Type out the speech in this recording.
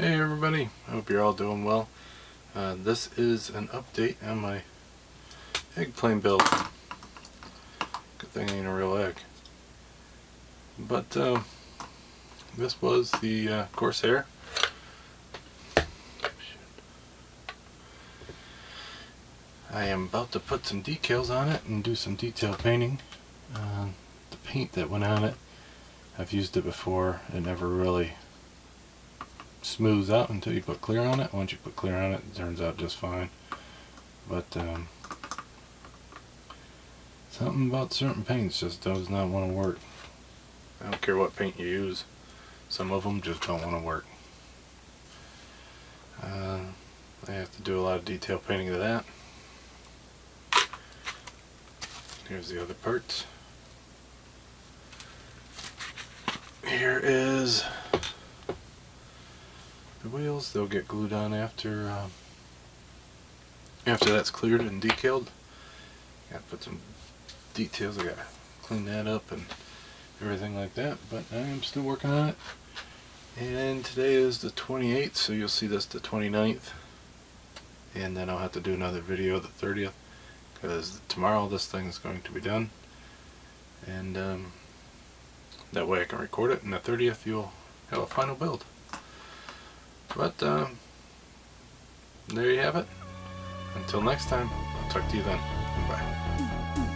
Hey everybody, I hope you're all doing well. This is an update on my eggplane build. Good thing it ain't a real egg. But this was the Corsair. I am about to put some decals on it and do some detail painting. The paint that went on it, I've used it before. It never really smooths out until you put clear on it. Once you put clear on it, it turns out just fine. But something about certain paints just does not want to work. I don't care what paint you use, some of them just don't want to work. I have to do a lot of detail painting to that. Here's the other parts. Here is the wheels. They'll get glued on after that's cleared and decaled. Gotta put some details. I gotta clean that up and everything like that. But I am still working on it. And today is the 28th, so you'll see this the 29th. And then I'll have to do another video the 30th, because tomorrow this thing is going to be done. And that way I can record it, and the 30th you'll have a final build. But there you have it. Until next time, I'll talk to you then. Bye.